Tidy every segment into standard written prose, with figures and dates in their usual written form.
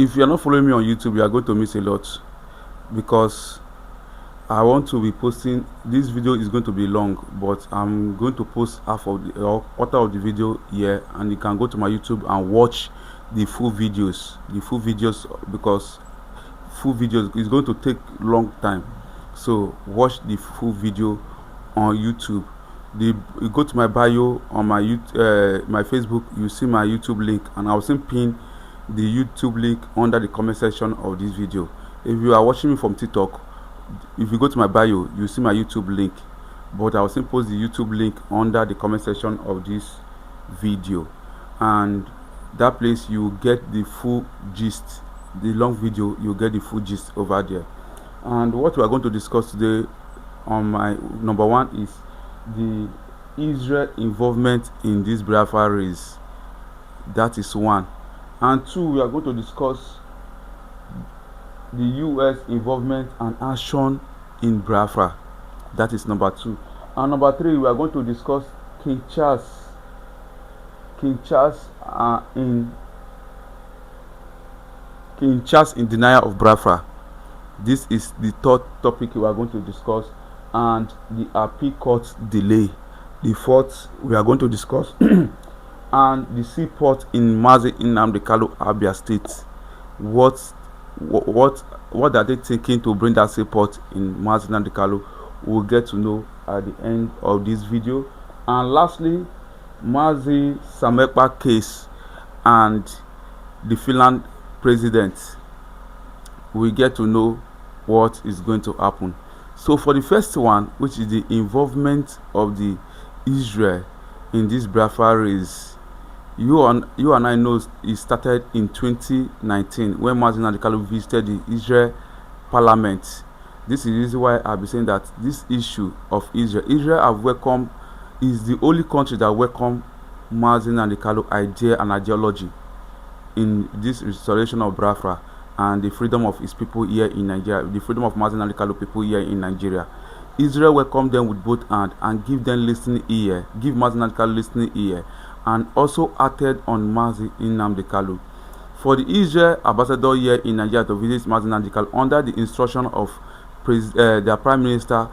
If you are not following me on YouTube, you are going to miss a lot, because I want to be posting. This video is going to be long, but I'm going to post half of the or quarter of the video here, and you can go to my YouTube and watch the full videos. Because full videos is going to take long time. So watch the full video on YouTube. You go to my bio on my my Facebook, you see my YouTube link, and I'll send pin the YouTube link under the comment section of this video. If you are watching me from TikTok, if you go to my bio, you see my YouTube link, but I'll still post the YouTube link under the comment section of this video, and that place you get the full gist. The long video, you get the full gist over there. And what we are going to discuss today on my number one is the Israel involvement in this Biafra race. That is one. And two, we are going to discuss the US involvement and action in Biafra. That is number two. And number three, we are going to discuss King Charles in denial of Biafra. This is the third topic we are going to discuss, and the appeal court delay. The fourth we are going to discuss and the seaport in Mazi Nnamdi Kanu, Abia State. What are they thinking to bring that seaport in Mazi Nnamdi Kanu? We'll get to know at the end of this video. And lastly, Mazi Nnamdi case and the Finland president. We get to know what is going to happen. So for the first one, which is the involvement of the Israel in this Biafra race, you and I know it started in 2019 when Mazi Nnamdi Kanu visited the Israel parliament. This is the reason why I've been saying that this issue of Israel have welcomed, is the only country that welcomed Mazi Nnamdi Kanu idea and ideology in this restoration of Biafra and the freedom of his people here in Nigeria, the freedom of Mazi Nnamdi Kanu people here in Nigeria. Israel welcomed them with both hands and give them listening ear, give Mazi Nnamdi Kanu listening ear, and also acted on Mazi Nnamdi Kanu. For the Israel ambassador here in Nigeria to visit Mazi Nnamdi Kanu under the instruction of their Prime Minister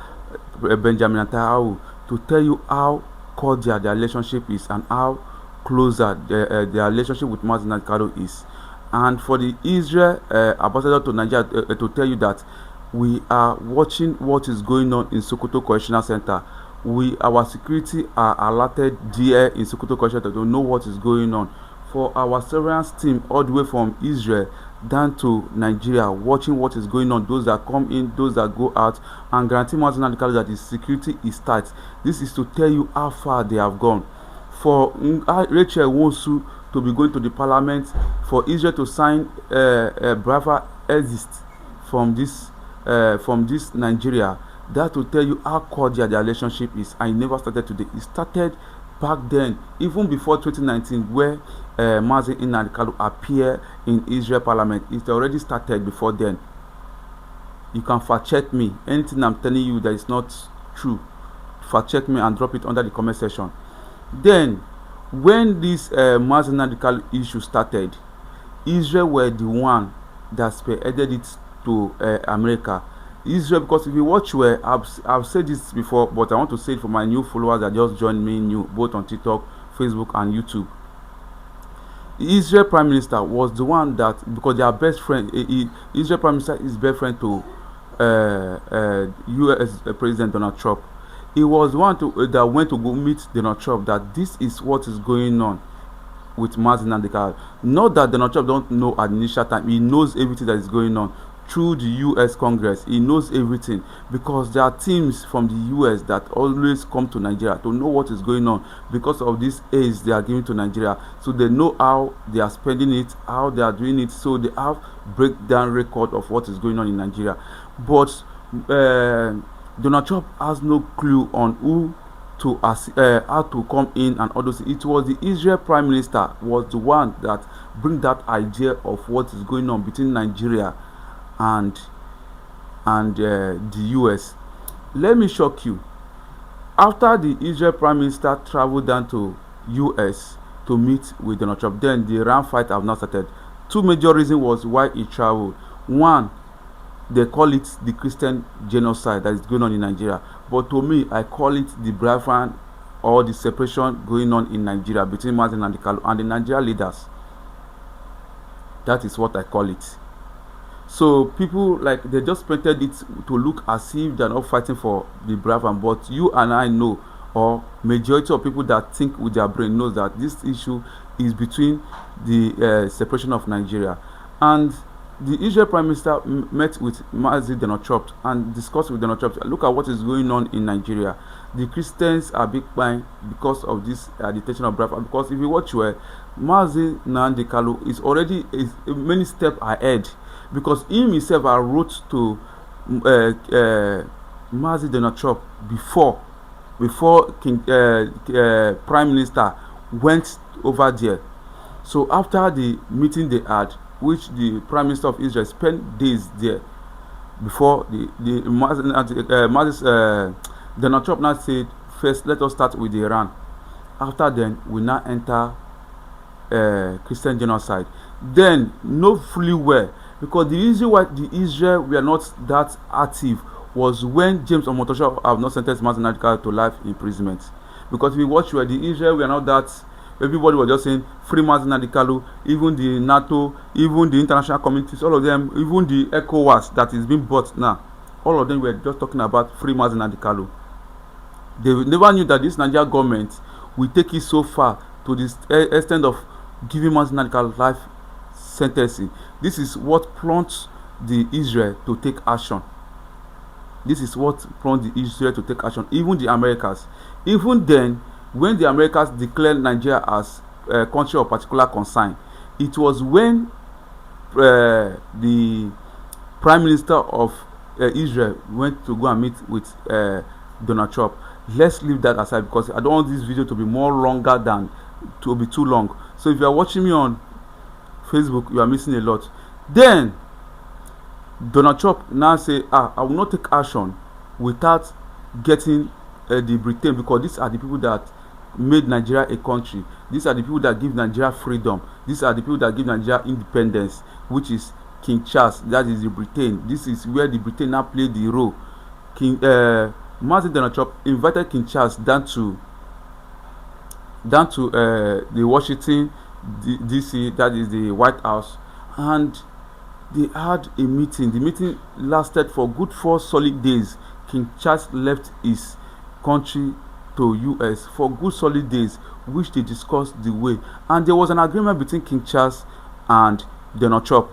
Benjamin Netanyahu, to tell you how cordial their relationship is and how closer their relationship with Mazi Nnamdi Kanu is. And for the Israel ambassador to Nigeria to tell you that we are watching what is going on in Sokoto Correctional Center. Our security are alerted there in Sokoto Correctional Center to know what is going on. For our surveillance team all the way from Israel down to Nigeria, watching what is going on, those that come in, those that go out, and guarantee Mazi Nnamdi Kanu that the security is tight. This is to tell you how far they have gone. For Rachel Wonsu to be going to the parliament, for Israel to sign Biafra exit from this Nigeria, that will tell you how cordial their relationship is. And it never started today. It started back then, even before 2019, where Mazi Nnamdi Kanu appeared in Israel parliament. It already started before then. You can fact check me. Anything I'm telling you that is not true, fact check me and drop it under the comment section. Then, when this Mazi Nnamdi Kanu issue started, Israel were the one that spearheaded it to America. Israel, because if you watch where I've said this before, but I want to say it for my new followers that just joined me new, both on TikTok, Facebook, and YouTube. The Israel Prime Minister was the one that, because they are best friend, Israel Prime Minister is best friend to US President Donald Trump. He was one that went to go meet Donald Trump, that this is what is going on with Mazi Nnamdi Kanu. Not that Donald Trump don't know at the initial time. He knows everything that is going on through the US Congress. He knows everything, because there are teams from the US that always come to Nigeria to know what is going on because of this aid they are giving to Nigeria. So they know how they are spending it, how they are doing it, so they have breakdown record of what is going on in Nigeria. But Donald Trump has no clue on who to how to come in and all those. It was the Israel Prime Minister was the one that bring that idea of what is going on between Nigeria and the US. Let me shock you. After the Israel Prime Minister traveled down to US to meet with Donald Trump, then the Iran fight have not started. Two major reasons was why he traveled. One, they call it the Christian genocide that is going on in Nigeria, but to me, I call it the Biafran or the separation going on in Nigeria between Mazi Nnamdi Kanu and the Nigerian leaders. That is what I call it. So people, like, they just painted it to look as if they're not fighting for the Biafran, but you and I know, or majority of people that think with their brain knows that this issue is between the separation of Nigeria. And the Israel Prime Minister met with Mazi Nnamdi and discussed with Nnamdi. Look at what is going on in Nigeria. The Christians are big buying because of this detention of Biafra. Because if you watch where Mazi Nnamdi Kanu is already many steps ahead, because he himself wrote to Mazi Nnamdi before Prime Minister went over there. So after the meeting they had, which the Prime Minister of Israel spent days there, before the Mazi Nnamdi now said, first let us start with Iran. After then we now enter Christian genocide. Then no fully well, because the reason why the Israel were not that active was when James Omotosho have not sentenced Mazi Nnamdi Kanu to life imprisonment. Because if we watch where the Israel were not that, everybody was just saying free Mazi Nnamdi Kanu, even the NATO, even the international communities, all of them, even the ECOWAS that is being bought now, all of them were just talking about free Mazi Nnamdi Kanu. They never knew that this Nigerian government will take it so far to this extent of giving Mazi Nnamdi Kanu life sentencing. This is what prompts the Israel to take action. This is what prompts the Israel to take action. Even the Americans. Even then, when the Americans declared Nigeria as a country of particular concern, it was when the Prime Minister of Israel went to go and meet with Donald Trump. Let's leave that aside because I don't want this video to be more longer than to be too long. So if you are watching me on Facebook, you are missing a lot. Then Donald Trump now say, I will not take action without getting the Britain, because these are the people that made Nigeria a country. These are the people that give Nigeria freedom. These are the people that give Nigeria independence, which is King Charles. That is the Britain. This is where the Britain now played the role. Mazi Nnamdi invited King Charles down to the Washington DC, that is the White House, and they had a meeting. The meeting lasted for good 4 solid days. King Charles left his country to US for good solid days, which they discussed the way, and there was an agreement between King Charles and Donald Trump.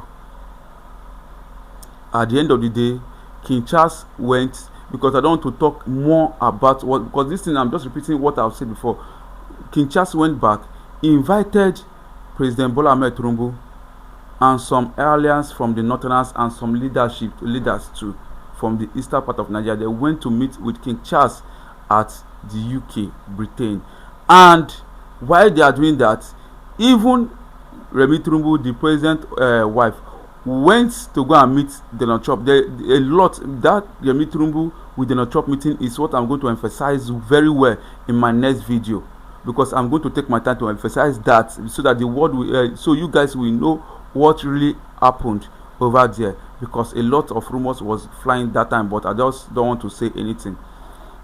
At the end of the day, King Charles went, because I don't want to talk more about what, because this thing I'm just repeating what I've said before. King Charles went back, invited President Bola Ahmed Tinubu and some allies from the Northerners and some leaders too from the eastern part of Nigeria. They went to meet with King Charles at the UK, Britain. And while they are doing that, even Remi Tinubu, the president's wife, went to go and meet Donald Trump. A lot that Remi Tinubu with Donald Trump meeting is what I'm going to emphasize very well in my next video, because I'm going to take my time to emphasize that, so that the world will, so you guys will know what really happened over there, because a lot of rumors was flying that time, but I just don't want to say anything.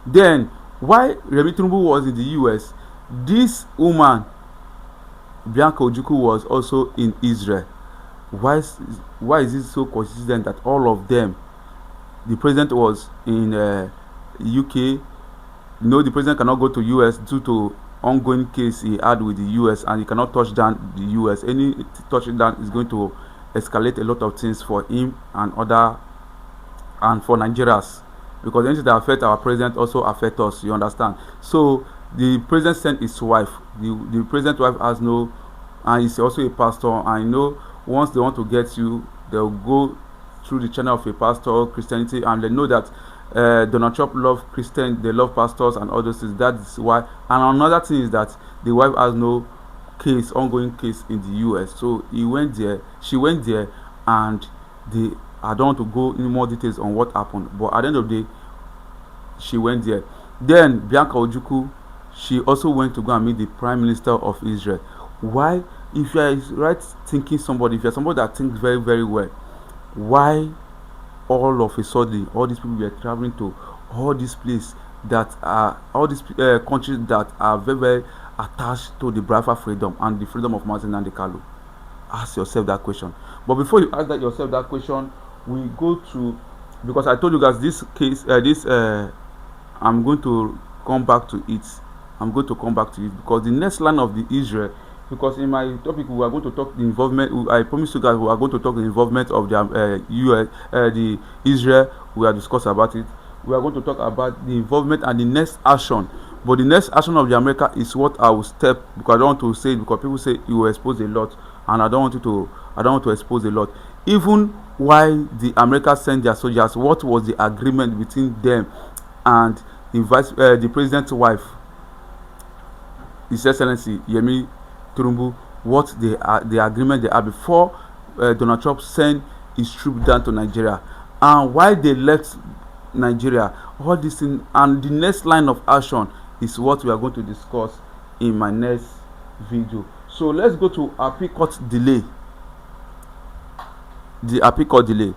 Then while Remi Tinubu was in the US, this woman Bianca Ojukwu was also in Israel. Why is it so consistent that all of them, the president was in UK? No, the president cannot go to US due to ongoing case he had with the US, and he cannot touch down the US. Any touching down is going to escalate a lot of things for him and for Nigerians, because anything that affect our president also affect us, you understand. So the president sent his wife. The president's wife has no, and he's also a pastor, and you know, once they want to get you, they'll go through the channel of a pastor, Christianity, and they know that Donald Trump loves Christian, they love pastors and all those things. That's why. And another thing is that the wife has no case, ongoing case in the US. So he went there, she went there, and I don't want to go in more details on what happened, but at the end of the day, she went there. Then Bianca Ojukwu, she also went to go and meet the Prime Minister of Israel. Why if you are right thinking somebody, if you are somebody that thinks very very well, why all of a sudden all these people were traveling to all these places that are all these countries that are very very attached to the Biafra freedom and the freedom of Mazi Nnamdi Kanu? Ask yourself that question. But before you ask yourself that question, we go to, because I told you guys this case, I'm going to come back to it. I'm going to come back to it because the next line of the Israel, because in my topic we are going to talk the involvement. I promise you guys we are going to talk the involvement of the US, the Israel. We are discuss about it. We are going to talk about the involvement and the next action. But the next action of the America is what I will step, because I don't want to say it, because people say you will expose a lot, and I don't want to expose a lot. Even why the America sent their soldiers, what was the agreement between them and the president's wife, His Excellency Yemi Turumbu, what the agreement they had before Donald Trump sent his troops down to Nigeria, and why they left Nigeria, all this thing, and the next line of action is what we are going to discuss in my next video. So let's go to appeal court delay. The appeal court delay.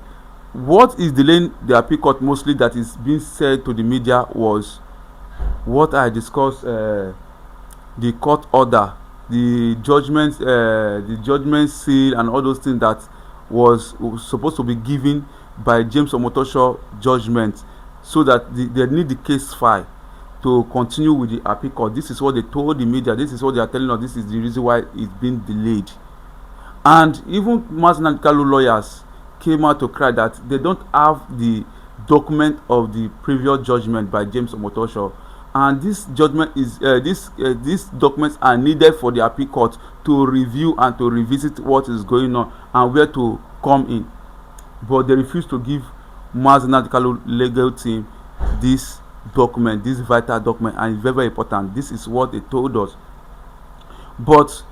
What is delaying the appeal court mostly that is being said to the media was what I discussed, the court order, the judgment seal, and all those things that was supposed to be given by James Omotosho judgment, so that they need the case file to continue with the appeal court. This is what they told the media. This is what they are telling us. This is the reason why it's been delayed. And even Mazi Nnamdi Kanu lawyers came out to cry that they don't have the document of the previous judgment by James Omotosho, and this judgment is these documents are needed for the appeal court to review and to revisit what is going on and where to come in. But they refuse to give Mazi Nnamdi Kanu legal team this document, this vital document, and it's very very important. This is what they told us. But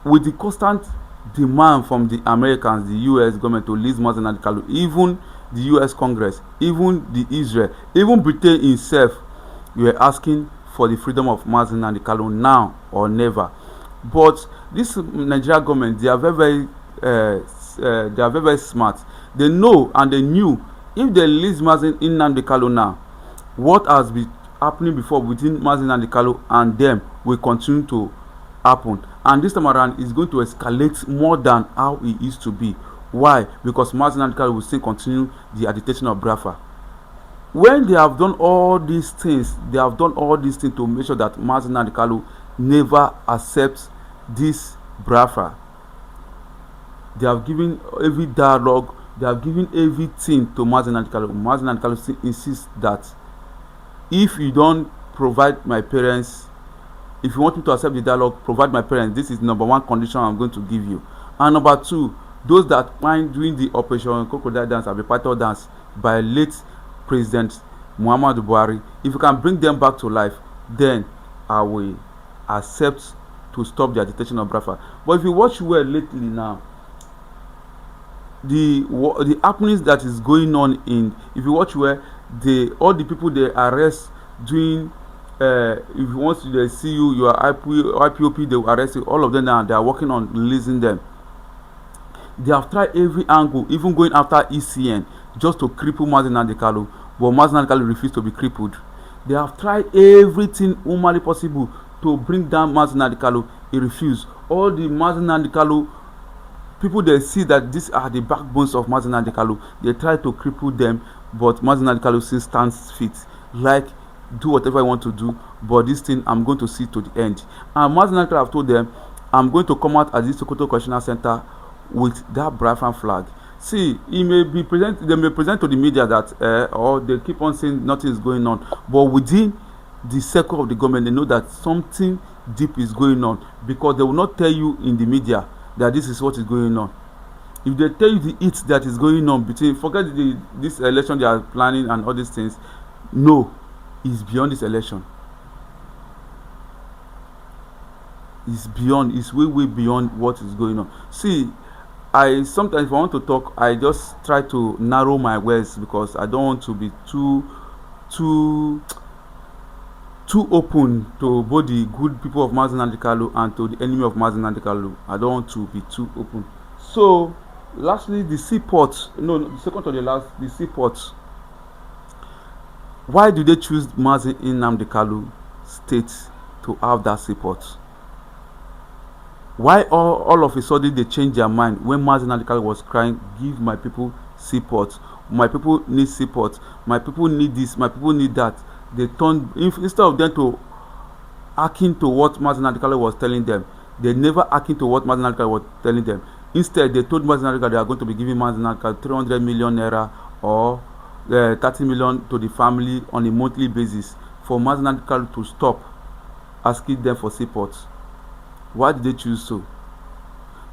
with the constant demand from the Americans, the US government, to release Mazi Nnamdi Kanu, even the US Congress, even the Israel, even Britain itself, we are asking for the freedom of Mazi Nnamdi Kanu now or never. But this Nigeria government, they are very very smart. They know and they knew if they release Mazi Nnamdi Kanu now, what has been happening before between Mazi Nnamdi Kanu and them will continue to happen, and this time around is going to escalate more than how it used to be. Why? Because Mazi Nnamdi Kanu will still continue the agitation of Biafra. When they have done all these things, to make sure that Mazi Nnamdi Kanu never accepts this Biafra. They have given every dialogue, they have given everything to Mazi Nnamdi Kanu. Mazi Nnamdi Kanu still insists that if you don't provide my parents, if you want me to accept the dialogue, provide my parents. This is number one condition I'm going to give you. And number two, those that find doing the Operation Crocodile Dance and the Python Dance by late President Muhammadu Buhari, if you can bring them back to life, then I will accept to stop the agitation of Biafra. But if you watch well lately now, the happenings that is going on in, if you watch where all the people they arrest doing, if you want to see you are IPOP, they will arrest you. All of them now, they are working on releasing them. They have tried every angle, even going after ECN, just to cripple Mazi Nnamdi Kanu, but Mazi Nnamdi Kanu refused to be crippled. They have tried everything humanly possible to bring down Mazi Nnamdi Kanu. He refused. All the Mazi Nnamdi Kanu people, they see that these are the backbones of Mazi Nnamdi Kanu. They try to cripple them, but Mazi Nnamdi Kanu still stands fit. Like, do whatever I want to do, but this thing I'm going to see to the end. And Mazi Nnamdi Kanu have told them, I'm going to come out at this Sokoto Correctional Center with that Biafran flag. See, they may present to the media that or they keep on saying nothing is going on, but within the circle of the government, they know that something deep is going on, because they will not tell you in the media that this is what is going on. If they tell you the heat that is going on between, forget this election they are planning and all these things, no, it's beyond this election. It's way beyond what is going on. See, I sometimes, if I want to talk, I just try to narrow my words, because I don't want to be too too open to both the good people of Mazi Nnamdi Kanu and to the enemy of Mazi Nnamdi Kanu. I don't want to be too open. So lastly, the seaport, no, the second to the last, the seaport. Why do they choose Mazi Nnamdi Kanu state to have that seaport? Why all of a sudden they change their mind when Mazi Nnamdi Kanu was crying, give my people seaport, my people need seaport, my people need this, my people need that? They turned, instead of them to hearken to what Mazi Nnamdi Kanu was telling them, they never hearken to what Mazi Nnamdi Kanu was telling them. Instead, they told Mazi Nnamdi Kanu they are going to be giving Mazi Nnamdi Kanu 300 million naira or 30 million to the family on a monthly basis for Mazi Nnamdi Kanu to stop asking them for support. Why did they choose so?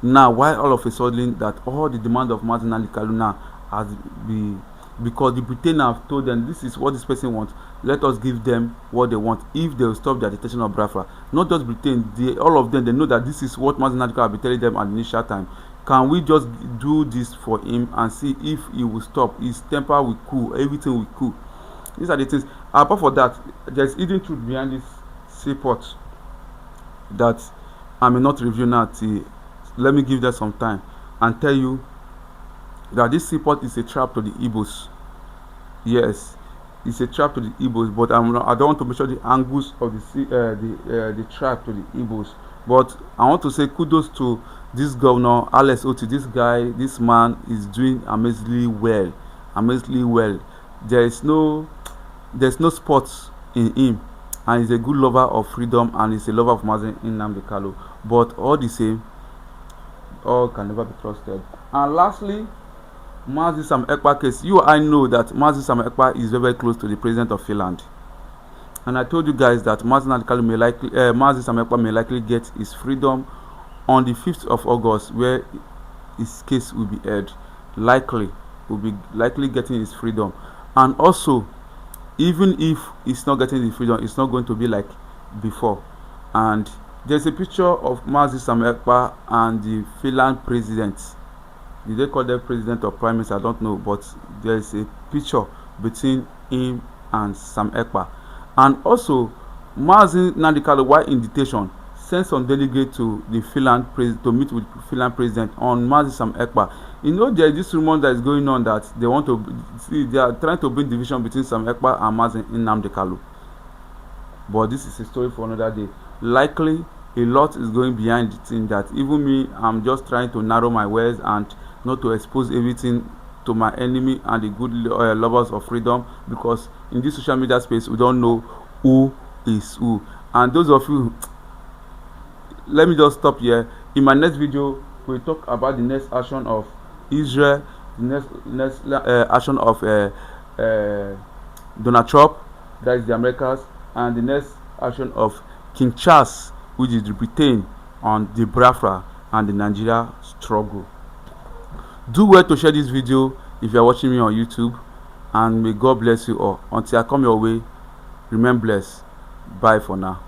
Now, why all of a sudden that all the demand of Mazi Nnamdi Kanu now has been, because the Britain have told them this is what this person wants, let us give them what they want if they will stop their detention of Biafra. Not just Britain, all of them, they know that this is what Mazi Nnamdi Kanu will be telling them at the initial time. Can we just do this for him and see if he will stop? His temper will cool, everything will cool. These are the things. Apart from that, there's hidden truth behind this seaport that I may not review now. Let me give that some time and tell you that this seaport is a trap to the Igbos. Yes, it's a trap to the Igbos, but I don't want to measure the angles of the trap to the Igbos. But I want to say kudos to this governor Alex Oti. This guy, this man is doing amazingly well. Amazingly well. There's no sports in him, and he's a good lover of freedom, and he's a lover of Mazi Nnamdi Kanu. But all the same, all can never be trusted. And lastly, Mazi Sam Ekpa case. I know that Mazi Sam Ekpa is very close to the president of Finland. And I told you guys that Mazi Nnamdi Kanu Mazi Sam Ekpa may likely get his freedom on the 5th of August, where his case will be heard. Will be likely getting his freedom. And also, even if he's not getting the freedom, it's not going to be like before. And there's a picture of Mazi Sam Ekpa and the Finland president. Did they call them president or prime minister? I don't know, but there's a picture between him and Sam Ekpa. And also, Mazi Nnamdi Kanu, while in detention, sent some delegate to the Finland to meet with Finland president on Mazi Sam Ekpa. There is this rumor that is going on that they want to see, they are trying to bring division between Sam Ekpa and Mazi Nnamdi Kanu. But this is a story for another day. Likely, a lot is going behind the thing that even me, I'm just trying to narrow my words and not to expose everything to my enemy and the good lovers of freedom, because in this social media space we don't know who is who. And those of you, let me just stop here. In my next video, we'll talk about the next action of Israel, the next action of Donald Trump, that is the Americans, and the next action of King Charles, which is the Britain, on the Biafra and the Nigeria struggle. Do well to share this video if you are watching me on YouTube, and may God bless you all. Until I come your way, remain blessed. Bye for now.